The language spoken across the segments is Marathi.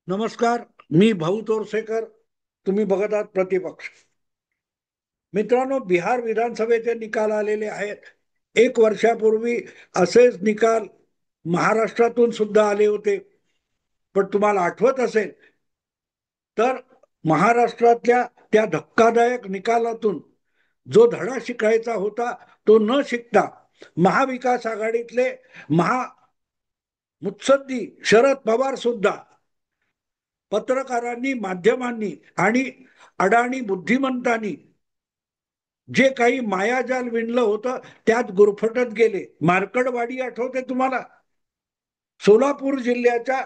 नमस्कार. मी भाऊ तोरसेकर. तुम्ही बघत आहात प्रतिपक्ष. मित्रांनो, बिहार विधानसभेचे निकाल आलेले आहेत. एक वर्षापूर्वी असेच निकाल महाराष्ट्रातून सुद्धा आले होते. पण तुम्हाला आठवत असेल तर महाराष्ट्रातल्या त्या धक्कादायक निकालातून जो धडा शिकायचा होता तो न शिकता महाविकास आघाडीतले मुत्सद्दी शरद पवार सुद्धा पत्रकारांनी, माध्यमांनी आणि अडाणी बुद्धिमंतांनी जे काही मायाजाल विणलं होतं त्यात गुरफटत गेले. मार्कडवाडी आठवते तुम्हाला? सोलापूर जिल्ह्याच्या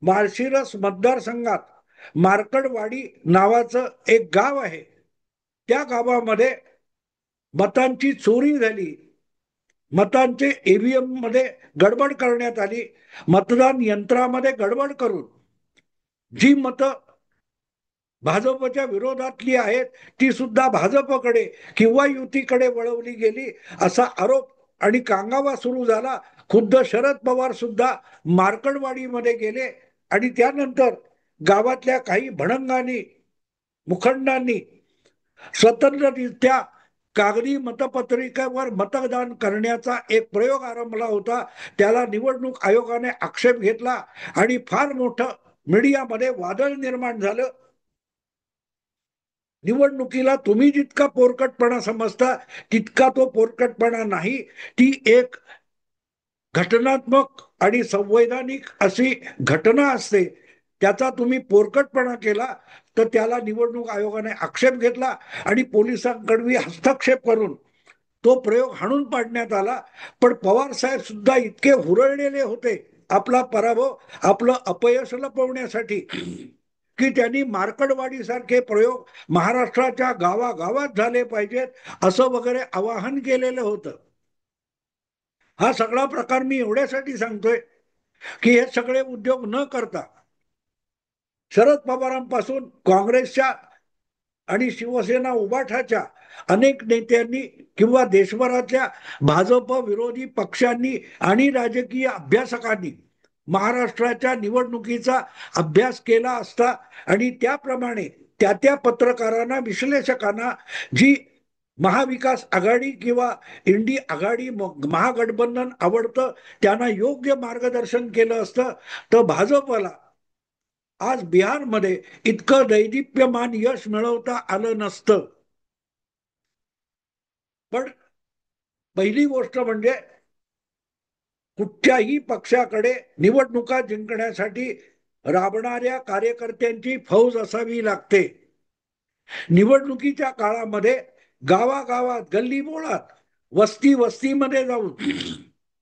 माळशिरस मतदारसंघात मार्कडवाडी नावाचं एक गाव आहे. त्या गावामध्ये मतांची चोरी झाली. मतांचे ईव्हीएम मध्ये गडबड करण्यात आली. मतदान यंत्रामध्ये गडबड करून जी मतं भाजपच्या विरोधातली आहेत ती सुद्धा भाजपकडे किंवा युतीकडे वळवली गेली असा आरोप आणि कांगावा सुरू झाला. खुद्द शरद पवार सुद्धा मार्कडवाडीमध्ये गेले आणि त्यानंतर गावातल्या काही भणंगांनी, मुखंडांनी स्वतंत्ररित्या कागदी मतपत्रिकेवर मतदान करण्याचा एक प्रयोग आरंभला होता. त्याला निवडणूक आयोगाने आक्षेप घेतला आणि फार मोठं मीडियामध्ये वादळ निर्माण झालं. निवडणुकीला तुम्ही जितका पोरकटपणा समजता तितका तो पोरकटपणा नाही. ती एक घटनात्मक आणि संवैधानिक अशी घटना असते. त्याचा तुम्ही पोरकटपणा केला तर त्याला निवडणूक आयोगाने आक्षेप घेतला आणि पोलिसांकडून हस्तक्षेप करून तो प्रयोग हाणून पाडण्यात आला. पण पवार साहेब सुद्धा इतके हुरळलेले होते आपला पराभव, आपलं अपयश लपवण्यासाठी, की त्यांनी मार्कडवाडी सारखे प्रयोग महाराष्ट्राच्या गावागावात झाले पाहिजेत असं वगैरे आवाहन केलेलं होतं. हा सगळा प्रकार मी एवढ्यासाठी सांगतोय की हे सगळे उद्योग न करता शरद पवारांपासून काँग्रेसच्या आणि शिवसेना उबाठाच्या अनेक नेत्यांनी किंवा देशभरातल्या भाजप विरोधी पक्षांनी आणि राजकीय अभ्यासकांनी महाराष्ट्राच्या निवडणुकीचा अभ्यास केला असता आणि त्याप्रमाणे त्या त्या पत्रकारांना, विश्लेषकांना जी महाविकास आघाडी किंवा इंडी आघाडी महागठबंधन आवडतं त्यांना योग्य मार्गदर्शन केलं असतं तर भाजपला आज बिहारमध्ये इतकं दैदिप्यमान यश मिळवता आलं नसतं. पण पहिली गोष्ट म्हणजे कुठच्याही पक्षाकडे निवडणुका जिंकण्यासाठी राबणाऱ्या कार्यकर्त्यांची फौज असावी लागते. निवडणुकीच्या काळामध्ये गावागावात, गल्लीबोळात, वस्ती वस्तीमध्ये जाऊन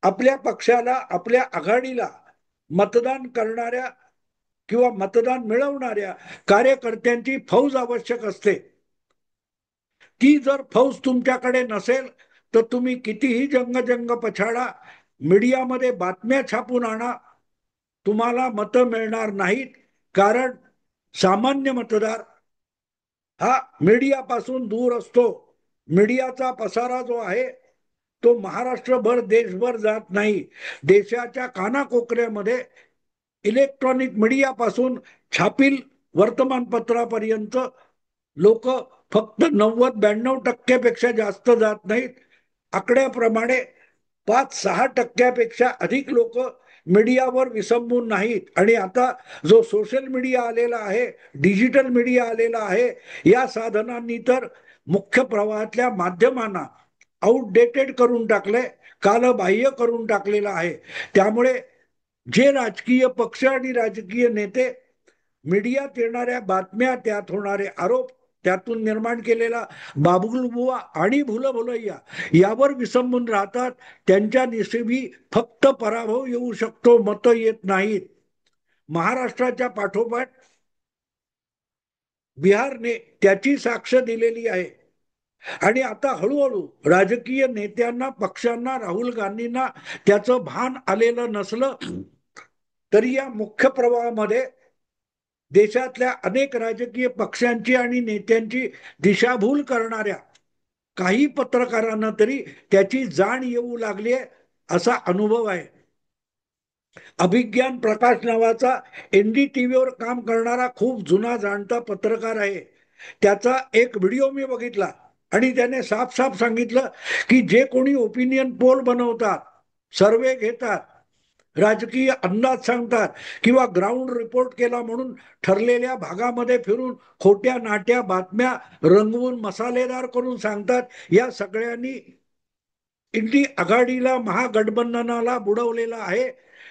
आपल्या पक्षाला, आपल्या आघाडीला मतदान करणाऱ्या किंवा मतदान मिळवणाऱ्या कार्यकर्त्यांची फौज आवश्यक असते. ती जर फौज तुमच्याकडे नसेल तर तुम्ही कितीही जंग पछाडा, मीडियामध्ये बातम्या छापून आणा, तुम्हाला मतं मिळणार नाहीत. कारण सामान्य मतदार हा मीडियापासून दूर असतो. मीडियाचा पसारा जो आहे तो महाराष्ट्रभर, देशभर जात नाही. देशाच्या कानाकोपऱ्यामध्ये इलेक्ट्रॉनिक मीडियापासून छापील वर्तमानपत्रापर्यंत लोक फक्त 90-92% पेक्षा जास्त जात नाहीत. आकड्याप्रमाणे 5-6% अधिक लोक मीडियावर विसंबून नाहीत. आणि आता जो सोशल मीडिया आलेला आहे, डिजिटल मीडिया आलेला आहे, या साधनांनी तर मुख्य प्रवाहातल्या माध्यमांना आउटडेटेड करून टाकले, कालबाह्य करून टाकलेलं आहे. त्यामुळे जे राजकीय पक्ष आणि राजकीय नेते मीडियात येणाऱ्या बातम्या, त्यात होणारे आरोप, त्यातून निर्माण केलेला बाबुलबुवा आणि भुलभुलैया यावर विसंबून राहतात, त्यांच्या नशिबी फक्त पराभव येऊ शकतो, मतं येत नाहीत. महाराष्ट्राच्या पाठोपाठ बिहारने त्याची साक्ष दिलेली आहे. आणि आता हळूहळू राजकीय नेत्यांना, पक्षांना, राहुल गांधींना त्याचं भान आलेलं नसलं तरी या मुख्य प्रवाहामध्ये देशातल्या अनेक राजकीय पक्षांची आणि नेत्यांची दिशाभूल करणाऱ्या काही पत्रकारांना तरी त्याची जाण येऊ लागली आहे असा अनुभव आहे. अभिज्ञान प्रकाश नावाचा NDTVवर काम करणारा खूप जुना जाणता पत्रकार आहे. त्याचा एक व्हिडिओ मी बघितला आणि त्याने साफ साफ सांगितलं की जे कोणी ओपिनियन पोल बनवतात, सर्वे घेतात, राजकीय अंदाज सांगतात किंवा ग्राउंड रिपोर्ट केला म्हणून ठरलेल्या भागामध्ये फिरून खोट्या नाट्या बातम्या रंगवून मसालेदार करून सांगतात, या सगळ्यांनी इंडी आघाडीला महागठबंधनाला बुडवलेला आहे.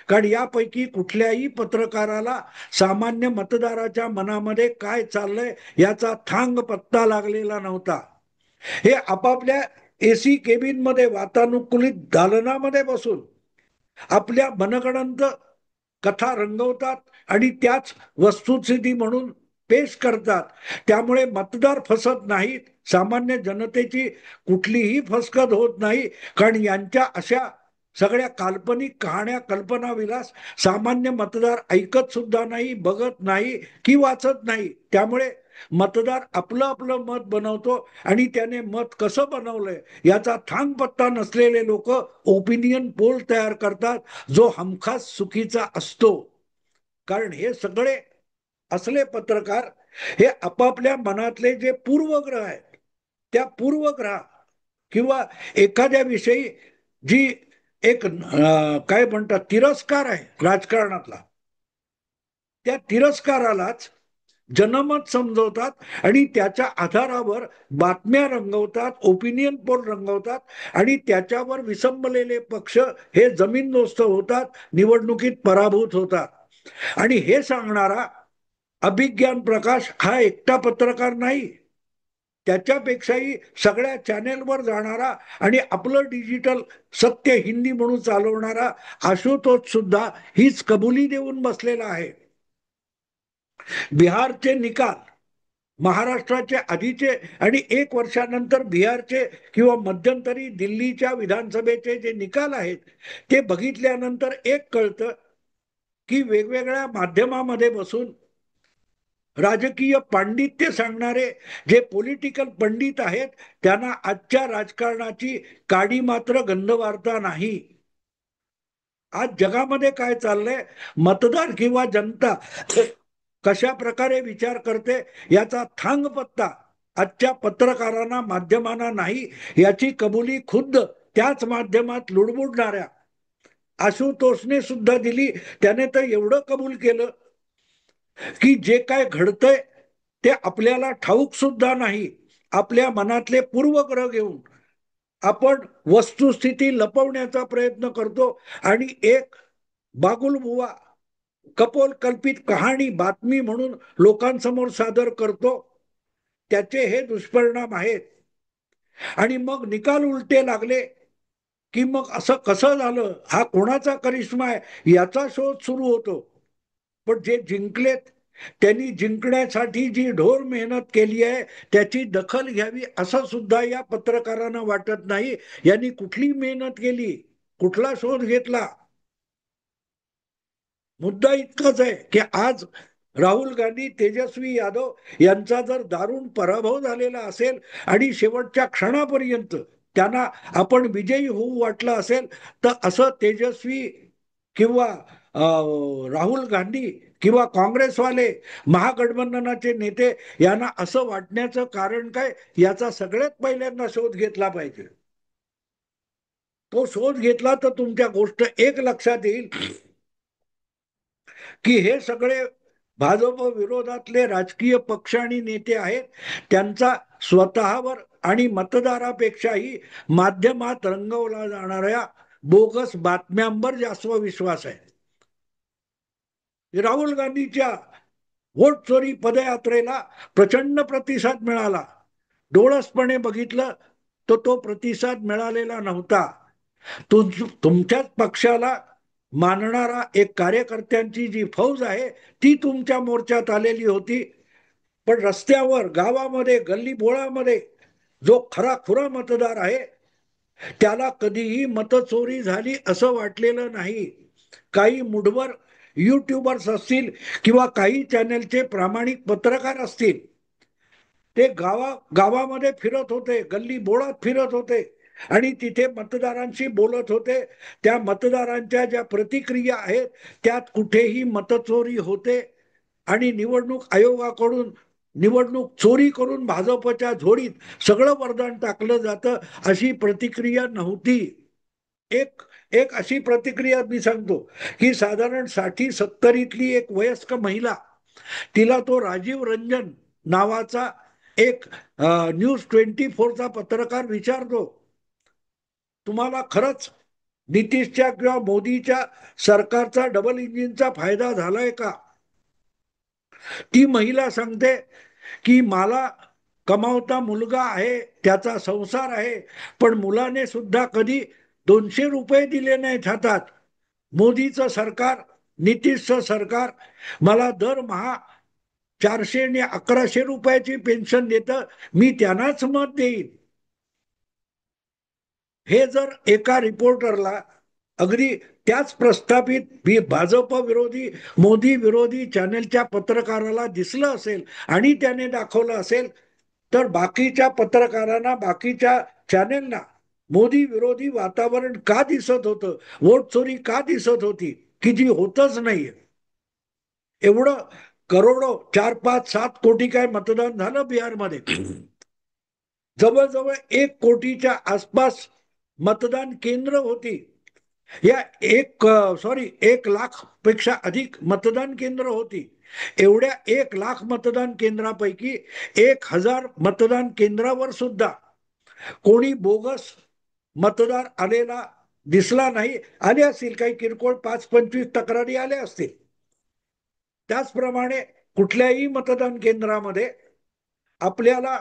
कारण यापैकी कुठल्याही पत्रकाराला सामान्य मतदाराच्या मनामध्ये काय चाललंय याचा थांग पत्ता लागलेला नव्हता. हे आपापल्या AC केबिन मध्ये वातानुकूलित दालनामध्ये बसून आपल्या मनगणंत कथा रंगवतात आणि त्याच वस्तुस्थिती म्हणून पेश करतात. त्यामुळे मतदार फसत नाहीत, सामान्य जनतेची कुठलीही फसगत होत नाही. कारण यांच्या अशा सगळ्या काल्पनिक कहाण्या, कल्पनाविलास सामान्य मतदार ऐकत सुद्धा नाही, बघत नाही की वाचत नाही. त्यामुळे मतदार आपलं आपलं मत बनवतो आणि त्याने मत कसं बनवलंय याचा थांग पत्ता नसलेले लोक ओपिनियन पोल तयार करतात, जो हमखास चुकीचा असतो. कारण हे सगळे असले पत्रकार हे आपापल्या मनातले जे पूर्वग्रह आहेत, त्या पूर्वग्रह किंवा एखाद्या विषयी जी एक काय म्हणतात तिरस्कार आहे राजकारणातला, त्या तिरस्कारालाच जनमत समजवतात आणि त्याच्या आधारावर बातम्या रंगवतात, ओपिनियन पोल रंगवतात आणि त्याच्यावर विसंबलेले पक्ष हे जमीनदोस्त होतात, निवडणुकीत पराभूत होतात. आणि हे सांगणारा अभिज्ञान प्रकाश हा एकटा पत्रकार नाही, त्याच्यापेक्षाही सगळ्या चॅनेलवर जाणारा आणि आपलं डिजिटल सत्य हिंदी म्हणून चालवणारा आशुतोष सुद्धा हीच कबुली देऊन बसलेला आहे. बिहारचे निकाल, महाराष्ट्राचे आधीचे आणि 1 वर्षानंतर बिहारचे किंवा मध्यंतरी दिल्लीच्या विधानसभेचे जे निकाल आहेत ते बघितल्यानंतर एक कळतं की वेगवेगळ्या माध्यमामध्ये बसून राजकीय पांडित्य सांगणारे जे पॉलिटिकल पंडित आहेत त्यांना आजच्या राजकारणाची काडी मात्र गंधवार्ता नाही. आज जगामध्ये काय चाललंय, मतदार किंवा जनता कशा प्रकारे विचार करते याचा थांग पत्ता आजच्या पत्रकारांना, माध्यमांना नाही, याची कबुली खुद्द त्याच माध्यमात लुडबुडणाऱ्या आशुतोषने सुद्धा दिली. त्याने तर एवढं कबूल केलं की जे काय घडतंय ते आपल्याला ठाऊक सुद्धा नाही. आपल्या मनातले पूर्वग्रह घेऊन आपण वस्तुस्थिती लपवण्याचा प्रयत्न करतो आणि एक बागुलबुवा कपोल कल्पित कहाणी बातमी म्हणून लोकांसमोर सादर करतो. त्याचे हे दुष्परिणाम आहेत. आणि मग निकाल उलटे लागले की मग असं कसं झालं, हा कोणाचा करिश्मा आहे याचा शोध सुरू होतो. पण जे जिंकलेत त्यांनी जिंकण्यासाठी जी ढोर मेहनत केली आहे त्याची दखल घ्यावी असं सुद्धा या पत्रकारांना वाटत नाही. यांनी कुठली मेहनत केली, कुठला शोध घेतला. मुद्दा इतकाच आहे की आज राहुल गांधी, तेजस्वी यादव यांचा जर दारुण पराभव झालेला असेल आणि शेवटच्या क्षणापर्यंत त्यांना आपण विजयी होऊ वाटलं असेल तर असं तेजस्वी किंवा राहुल गांधी किंवा काँग्रेसवाले महागठबंधनाचे नेते यांना असं वाटण्याचं कारण काय, याचा सगळ्यात पहिल्यांदा शोध घेतला पाहिजे. तो शोध घेतला तर तुमच्या गोष्ट एक लक्षात येईल की हे सगळे भाजप विरोधातले राजकीय पक्ष आणि नेते आहेत, त्यांचा स्वतःवर आणि मतदारापेक्षाही माध्यमात रंगवला जाणाऱ्या बोगस बातम्यांवर जास्त विश्वास आहे. राहुल गांधीच्या वोट चोरी पदयात्रेला प्रचंड प्रतिसाद मिळाला. डोळसपणे बघितलं तर तो प्रतिसाद मिळालेला नव्हता. तुमच्याच पक्षाला मानणारा एक कार्यकर्त्यांची जी फौज आहे ती तुमच्या मोर्चात आलेली होती. पण रस्त्यावर, गावामध्ये, गल्ली बोळामध्ये जो खरा खुरा मतदार आहे त्याला कधीही मतचोरी झाली असं वाटलेलं नाही. काही मुठभर युट्यूबर्स असतील किंवा काही चॅनलचे प्रामाणिक पत्रकार असतील, ते गावामध्ये फिरत होते, गल्ली बोळात फिरत होते आणि तिथे मतदारांशी बोलत होते. त्या मतदारांच्या ज्या प्रतिक्रिया आहेत त्यात कुठेही मतचोरी होते आणि निवडणूक आयोगाकडून निवडणूक चोरी करून भाजपच्या झोळीत सगळं वरदान टाकलं जातं अशी प्रतिक्रिया नव्हती. एक एक अशी प्रतिक्रिया मी सांगतो की साधारण 60-70तली एक वयस्क महिला, तिला तो राजीव रंजन नावाचा एक न्यूज 24चा पत्रकार विचारतो, तुम्हाला खरंच नितीशच्या किंवा मोदीच्या सरकारचा डबल इंजिनचा फायदा झालाय का? ती महिला सांगते की मला कमावता मुलगा आहे, त्याचा संसार आहे, पण मुलाने सुद्धा कधी 200 रुपये दिले नाहीत हातात. मोदीचं सरकार, नितीशचं सरकार मला दरमहा 400 आणि 1100 रुपयाची पेन्शन देतं, मी त्यांनाच मत देईन. हे जर एका रिपोर्टरला, अगदी त्याच प्रस्थापित भाजप विरोधी, मोदी विरोधी चॅनेलच्या पत्रकाराला दिसलं असेल आणि त्याने दाखवलं असेल, तर बाकीच्या पत्रकारांना, बाकीच्या चॅनेलना मोदी विरोधी वातावरण का दिसत होतं, वोट चोरी का दिसत होती, की जी होतच नाहीये. एवढं करोडो, 4-5-7 कोटी काय मतदान झालं बिहारमध्ये. जवळजवळ 1 कोटीच्या आसपास मतदान केंद्र होती. या 1 लाख पेक्षा अधिक मतदान केंद्र होती. एवढ्या 1 लाख मतदान केंद्रापैकी 1000 मतदान केंद्रावर सुद्धा कोणी बोगस मतदार आलेला दिसला नाही. आले असतील काही किरकोळ 5-25 तक्रारी आल्या असतील. त्याचप्रमाणे कुठल्याही मतदान केंद्रामध्ये आपल्याला,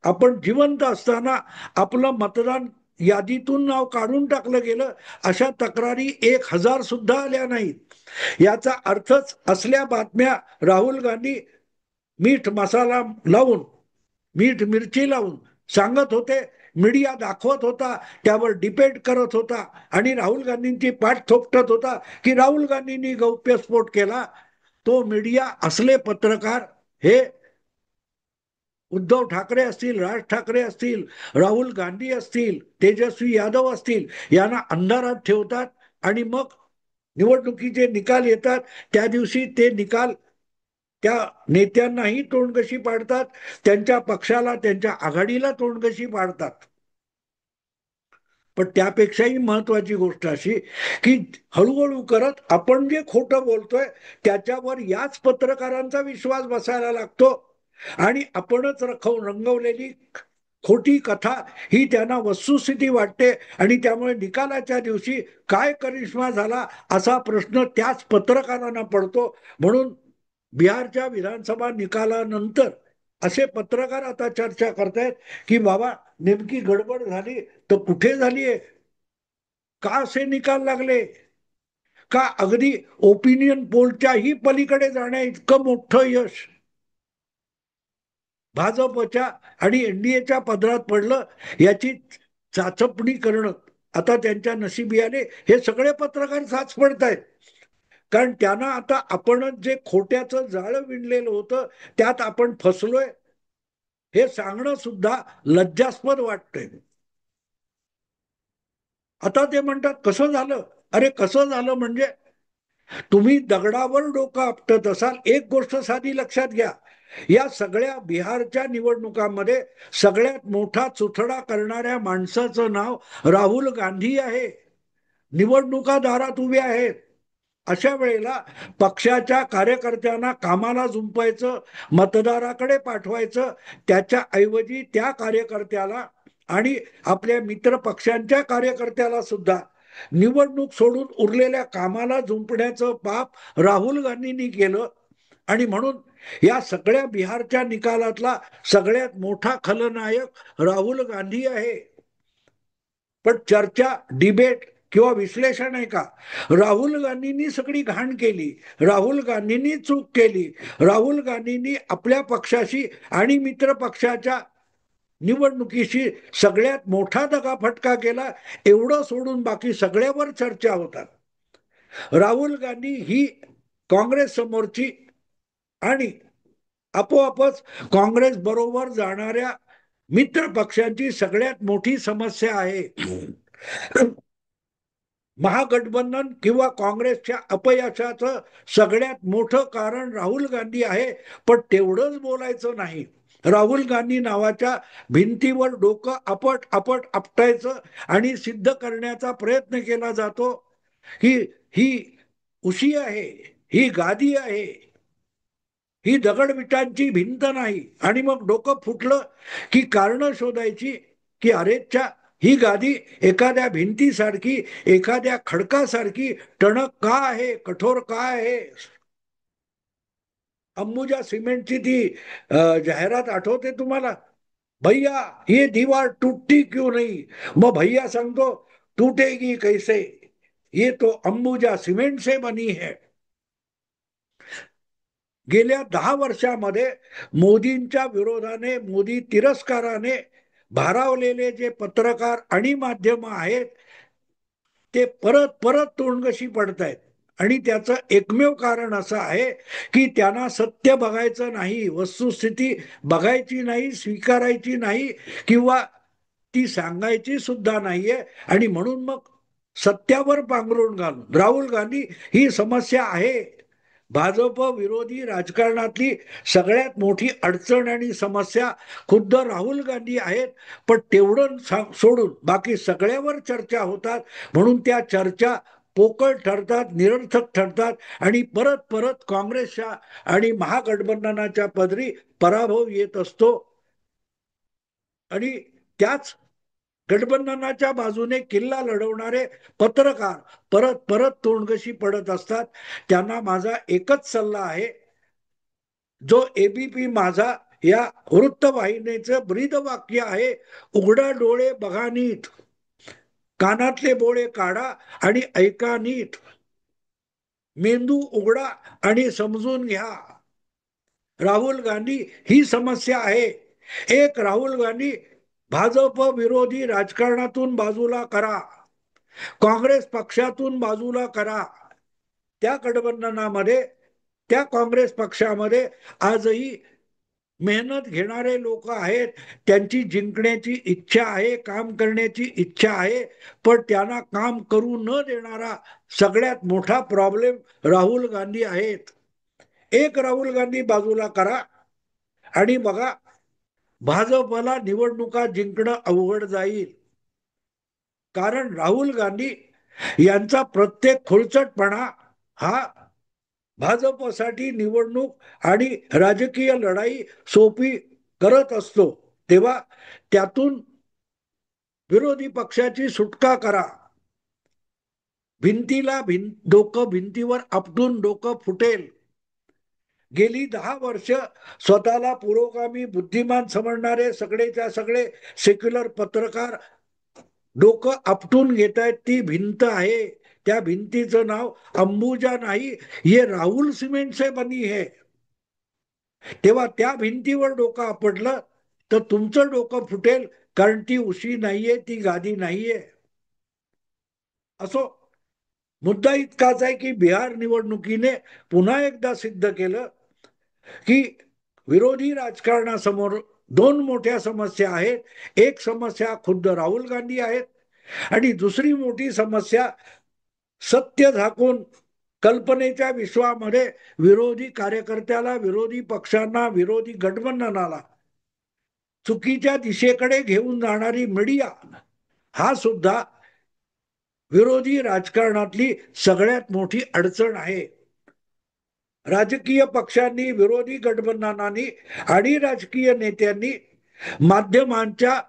आपण जिवंत असताना आपलं मतदान यादीतून नाव काढून टाकलं गेलं अशा तक्रारी 1000 सुद्धा आल्या नाहीत. याचा अर्थच असल्या बातम्या राहुल गांधी मीठ मसाला लावून, मीठ मिरची लावून सांगत होते, मीडिया दाखवत होता, त्यावर डिपेंड करत होता आणि राहुल गांधींची पाठ थोपटत होता की राहुल गांधींनी गौप्यस्फोट केला. तो मीडिया, असले पत्रकार हे उद्धव ठाकरे असतील, राज ठाकरे असतील, राहुल गांधी असतील, तेजस्वी यादव असतील, यांना अंधारात ठेवतात आणि मग निवडणुकीचे निकाल येतात त्या दिवशी ते निकाल त्या नेत्यांनाही तोंडघशी पाडतात, त्यांच्या पक्षाला, त्यांच्या आघाडीला तोंडघशी पाडतात. पण त्यापेक्षाही महत्वाची गोष्ट अशी की हळूहळू करत आपण जे खोटं बोलतोय त्याच्यावर याच पत्रकारांचा विश्वास बसायला लागतो आणि आपणच रंगवलेली खोटी कथा ही त्यांना वस्तुस्थिती वाटते आणि त्यामुळे निकालाच्या दिवशी काय करिश्मा झाला असा प्रश्न त्याच पत्रकारांना पडतो. म्हणून बिहारच्या विधानसभा निकालानंतर असे पत्रकार आता चर्चा करतायत की बाबा नेमकी गडबड झाली तर कुठे झालीये, का असे निकाल लागले, का अगदी ओपिनियन पोलच्याही पलीकडे जाण्या इतकं मोठं यश भाजपच्या आणि एनडीएच्या पदरात पडलं, याची चाचपणी करणं आता त्यांच्या नशिबी आले. हे सगळे पत्रकार साच पडतायत, कारण त्यांना आता आपणच जे खोट्याचं जाळं विणलेलं होतं त्यात आपण फसलोय हे सांगणं सुद्धा लज्जास्पद वाटतंय. आता ते म्हणतात कसं झालं, अरे कसं झालं म्हणजे तुम्ही दगडावर डोकं आपटत असाल. एक गोष्ट साधी लक्षात घ्या, या सगळ्या बिहारच्या निवडणुकांमध्ये सगळ्यात मोठा चुथडा करणाऱ्या माणसाचं नाव राहुल गांधी आहे. निवडणुका दारात उभ्या आहेत. अशा वेळेला पक्षाच्या कार्यकर्त्यांना कामाला जुंपायचं, मतदाराकडे पाठवायचं, त्याच्या ऐवजी त्या कार्यकर्त्याला आणि आपल्या मित्र पक्षांच्या कार्यकर्त्याला सुद्धा निवडणूक सोडून उरलेल्या कामाला जुंपण्याचं पाप राहुल गांधींनी केलं. आणि म्हणून या सगळ्या बिहारच्या निकालातला सगळ्यात मोठा खलनायक राहुल गांधी आहे. पण चर्चा, डिबेट किंवा विश्लेषण आहे का? राहुल गांधींनी सगळी घाण केली, राहुल गांधींनी चूक केली, राहुल गांधींनी आपल्या पक्षाशी आणि मित्र पक्षाच्या निवडणुकीशी सगळ्यात मोठा दगाफटका केला, एवढं सोडून बाकी सगळ्यावर चर्चा होतात. राहुल गांधी ही काँग्रेस समोरची आणि आपोआपच काँग्रेस बरोबर जाणाऱ्या मित्र पक्षांची सगळ्यात मोठी समस्या आहे महागठबंधन किंवा काँग्रेसच्या अपयशाचं सगळ्यात मोठं कारण राहुल गांधी आहे. पण तेवढंच बोलायचं नाही. राहुल गांधी नावाच्या भिंतीवर डोकं आपट आपट आपटायचं आणि सिद्ध करण्याचा प्रयत्न केला जातो की ही उशी आहे, ही गादी आहे, ही दगडविटांची भिंत नाही. आणि मग डोकं फुटलं की कारण शोधायची की अरेच्या ही गादी एखाद्या भिंतीसारखी, एखाद्या खडकासारखी टणक का आहे, कठोर का आहे. अंबुजा सिमेंटची ती जाहिरात आठवते तुम्हाला? भैया ये दीवार टूटती क्यों नहीं. मग भैया सांगतो टूटेगी कैसे, ये तो अंबुजा सिमेंट से बनी है. गेल्या 10 वर्षामध्ये मोदींच्या विरोधाने, मोदी तिरस्काराने भारावलेले जे पत्रकार आणि माध्यम आहेत ते परत परत तोंडगशी पडतायत. आणि त्याचं एकमेव कारण असं आहे की त्यांना सत्य बघायचं नाही, वस्तुस्थिती बघायची नाही, स्वीकारायची नाही किंवा ती सांगायची सुद्धा नाहीये. आणि म्हणून मग सत्यावर पांघरून घालून राहुल गांधी ही समस्या आहे. भाजप विरोधी राजकारणातली सगळ्यात मोठी अडचण आणि समस्या खुद्द राहुल गांधी आहेत. पण तेवढं सोडून बाकी सगळ्यावर चर्चा होतात. म्हणून त्या चर्चा पोकळ ठरतात, निरर्थक ठरतात आणि परत परत काँग्रेसच्या आणि महागठबंधनाच्या पदरी पराभव येत असतो. आणि त्याच गठबंधनाच्या बाजूने किल्ला लढवणारे पत्रकार परत परत तोंडगशी पडत असतात. त्यांना माझा एकच सल्ला आहे, जो एबीपी माझा या वृत्तवाहिनीचं ब्रीद वाक्य आहे, उघडा डोळे बघा नीट, कानातले बोळे काढा आणि ऐका नीट, मेंदू उघडा आणि समजून घ्या. राहुल गांधी ही समस्या आहे. एक, राहुल गांधी भाजप विरोधी राजकारणातून बाजूला करा, काँग्रेस पक्षातून बाजूला करा. त्या गठबंधनामध्ये, त्या काँग्रेस पक्षामध्ये आजही मेहनत घेणारे लोक आहेत, त्यांची जिंकण्याची इच्छा आहे, काम करण्याची इच्छा आहे. पण त्यांना काम करू न देणारा सगळ्यात मोठा प्रॉब्लेम राहुल गांधी आहेत. एक, राहुल गांधी बाजूला करा आणि बघा भाजपला निवडणुका जिंकणं अवघड जाईल. कारण राहुल गांधी यांचा प्रत्येक खोलचटपणा हा भाजपसाठी निवडणूक आणि राजकीय लढाई सोपी करत असतो. तेव्हा त्यातून विरोधी पक्षाची सुटका करा. डोकं भिंतीवर आपटून डोकं फुटेल. गेली 10 वर्ष स्वतःला पुरोगामी बुद्धिमान समजणारे सगळेच्या सगळे सेक्युलर पत्रकार डोकं आपटून घेत आहेत. ती भिंत आहे, त्या भिंतीचं नाव अंबुजा नाही, ये राहुल सिमेंट से बनी है. तेव्हा त्या भिंतीवर डोकं आपटलं तर तुमचं डोकं फुटेल. कारण ती उशी नाहीये, ती गादी नाहीये. असो, मुद्दा इतकाच आहे की बिहार निवडणुकीने पुन्हा एकदा सिद्ध केलं की विरोधी राजकारणासमोर दोन मोठ्या समस्या आहेत. एक समस्या खुद्द राहुल गांधी आहेत आणि दुसरी मोठी समस्या सत्य झाकून कल्पनेच्या विश्वामध्ये विरोधी कार्यकर्त्याला, विरोधी पक्षांना, विरोधी गठबंधनाला चुकीच्या दिशेकडे घेऊन जाणारी मीडिया हा सुद्धा विरोधी राजकारणातली सगळ्यात मोठी अडचण आहे. राजकीय पक्षांनी, विरोधी गठबंधनांनी आणि राजकीय नेत्यांनी माध्यमांच्या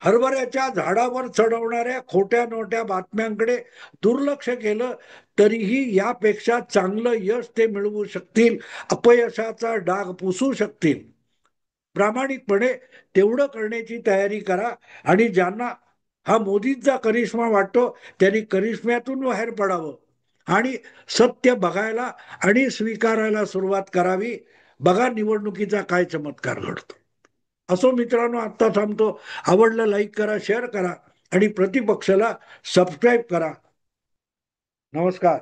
हरभऱ्याच्या झाडावर चढवणाऱ्या खोट्या नोट्या बातम्यांकडे दुर्लक्ष केलं तरीही यापेक्षा चांगलं यश ते मिळवू शकतील, अपयशाचा डाग पुसू शकतील. प्रामाणिकपणे तेवढं करण्याची तयारी करा. आणि ज्यांना हा मोदींचा करिश्मा वाटतो त्यांनी करिश्म्यातून बाहेर पडावं आणि सत्य बघायला आणि स्वीकारायला सुरुवात करावी. बघा निवडणुकीचा काय चमत्कार घडतो. असो मित्रांनो, आत्ता थांबतो. आवडलं लाईक करा, शेअर करा आणि प्रतिपक्षाला सबस्क्राईब करा. नमस्कार.